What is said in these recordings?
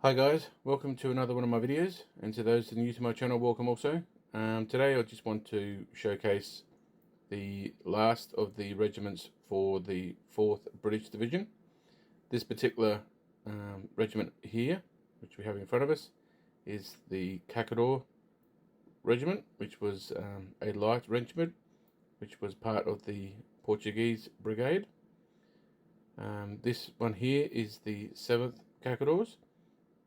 Hi guys, welcome to another one of my videos, and to those that are new to my channel, welcome also. Today I just want to showcase the last of the regiments for the 4th British Division. This particular regiment here, which we have in front of us, is the Caçador Regiment, which was a light regiment, which was part of the Portuguese Brigade. This one here is the 7th Caçadores,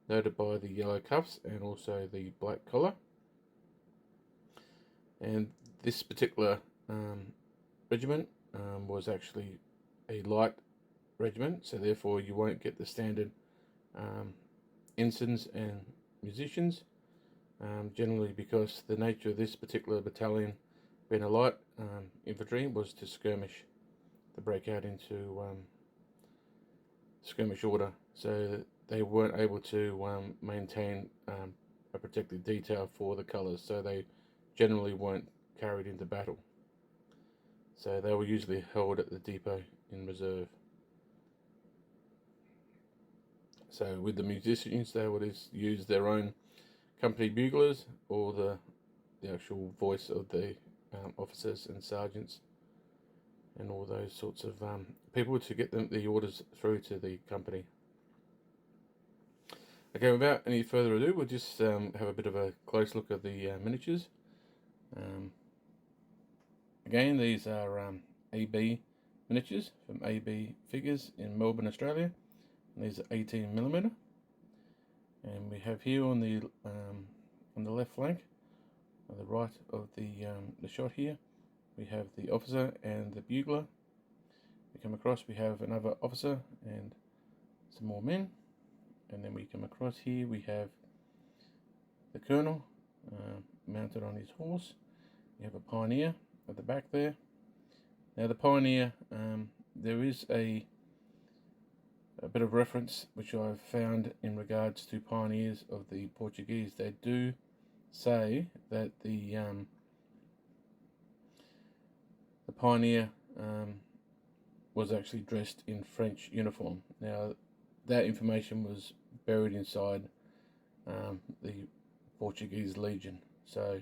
noted by the yellow cuffs and also the black collar. And this particular regiment was actually a light regiment, so therefore you won't get the standard ensigns and musicians, generally because the nature of this particular battalion, being a light infantry, was to skirmish, to break out into skirmish order, so they weren't able to maintain a protective detail for the colours, so they generally weren't carried into battle. So they were usually held at the depot in reserve. So with the musicians, they would use their own company buglers or the actual voice of the officers and sergeants and all those sorts of people to get the orders through to the company. Okay, without any further ado, we'll just have a bit of a close look at the miniatures. Again, these are AB miniatures from AB Figures in Melbourne, Australia. And these are 18mm. And we have here on the left flank, on the right of the shot here, we have the officer and the bugler. We come across, we have another officer and some more men. And then we come across here, we have the colonel mounted on his horse. We have a pioneer at the back there. Now the pioneer, there is a bit of reference which I've found in regards to pioneers of the Portuguese. They do say that the pioneer was actually dressed in French uniform. Now that information was buried inside the Portuguese Legion. So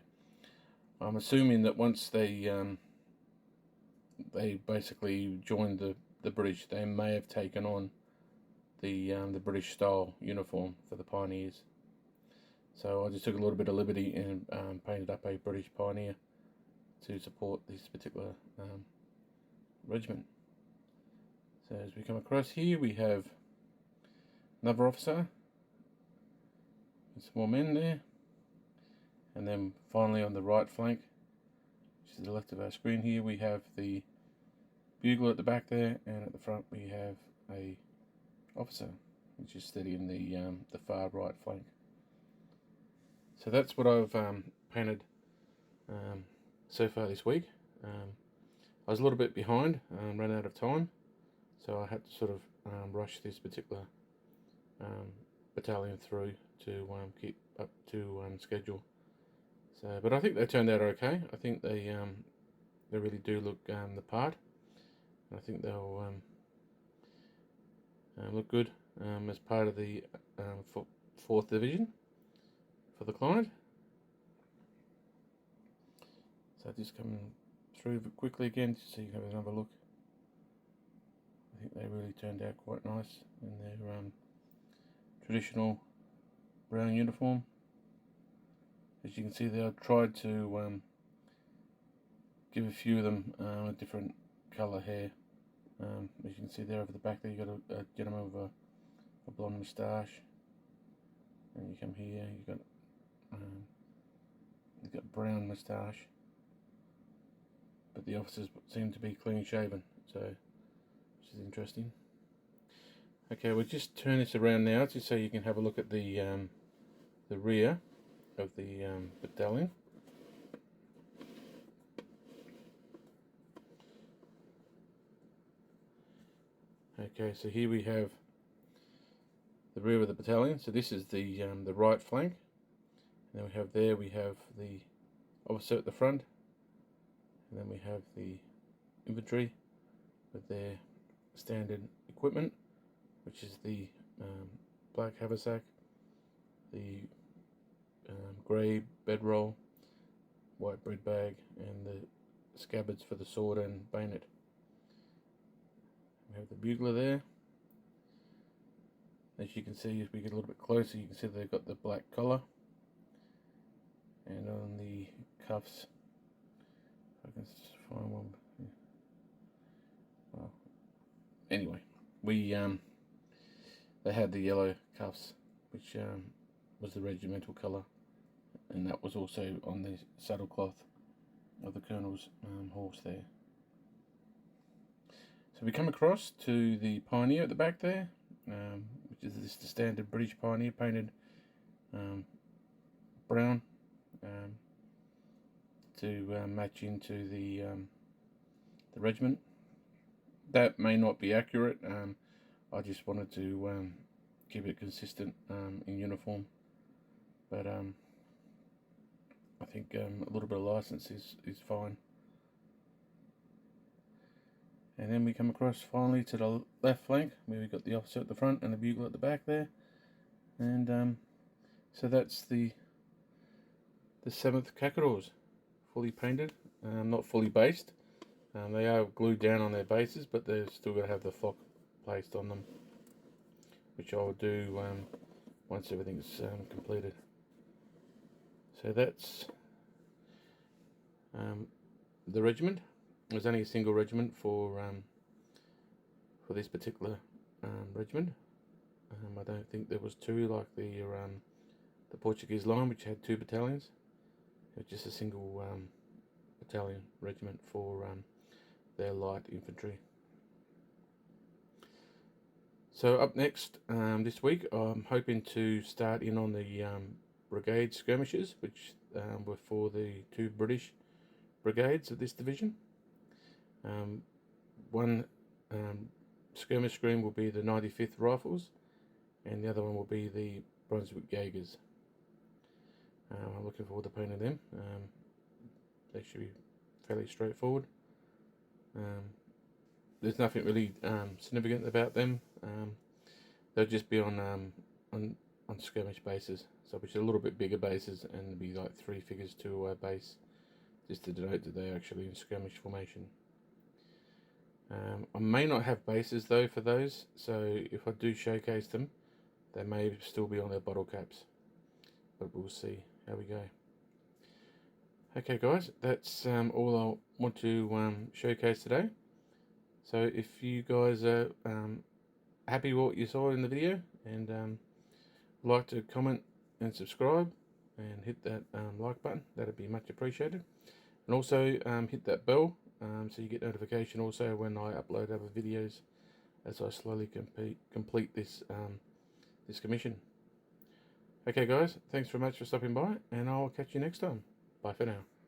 I'm assuming that once they basically joined the British, they may have taken on the British style uniform for the pioneers. So I just took a little bit of liberty and painted up a British pioneer to support this particular regiment. So as we come across here, we have another officer and some more men there, and then finally on the right flank, which is the left of our screen here, we have the bugler at the back there, and at the front we have a officer which is steadying the far right flank. So that's what I've painted so far this week. I was a little bit behind, ran out of time, so I had to sort of rush this particular battalion through to keep up to schedule. So, but I think they turned out okay. I think they really do look the part. I think they'll look good as part of the 4th Division for the client. So just coming through quickly again just so you can have another look. I think they really turned out quite nice in their traditional brown uniform. As you can see there, I've tried to give a few of them a different colour hair. As you can see there over the back there, you've got a gentleman with a blonde moustache, and you come here, you've got brown moustache, but the officers seem to be clean shaven, so which is interesting. Okay, we'll just turn this around now just so you can have a look at the rear of the battalion. Okay, so here we have the rear of the battalion. So this is the right flank, and then we have the officer at the front, and then we have the infantry with their standard equipment, which is the black haversack the grey bedroll, white bread bag, and the scabbards for the sword and bayonet. We have the bugler there. As you can see, as we get a little bit closer, you can see they've got the black collar, and on the cuffs, if I can find one. Well, anyway, they had the yellow cuffs, which was the regimental colour, and that was also on the saddle cloth of the colonel's horse there. So we come across to the pioneer at the back there, which is the standard British pioneer, painted brown to match into the regiment. That may not be accurate. I just wanted to keep it consistent in uniform, but I think a little bit of license is fine. And then we come across finally to the left flank, where we've got the officer at the front and the bugle at the back there. And so that's the 7th Caçadores, fully painted, not fully based. They are glued down on their bases, but they're still going to have the flock placed on them, which I'll do once everything's completed. So that's the regiment. There's only a single regiment for this particular regiment. I don't think there was two like the Portuguese line, which had 2 battalions. It was just a single battalion regiment for their light infantry. So up next this week, I'm hoping to start in on the brigade skirmishes, which were for the 2 British brigades of this division. One skirmish screen will be the 95th Rifles, and the other one will be the Brunswick Jaegers. I'm looking forward to painting them. They should be fairly straightforward. There's nothing really significant about them. They'll just be on skirmish bases, so which are a little bit bigger bases, and be like 3 figures to a base, just to denote that they're actually in skirmish formation. I may not have bases though for those, so if I do showcase them, they may still be on their bottle caps, but we'll see how we go. Okay guys, that's all I want to showcase today. So if you guys are happy with what you saw in the video, and would like to comment and subscribe and hit that like button, that'd be much appreciated. And also hit that bell so you get notification also when I upload other videos, as I slowly complete this this commission. Okay guys, thanks very much for stopping by, and I'll catch you next time. Bye for now.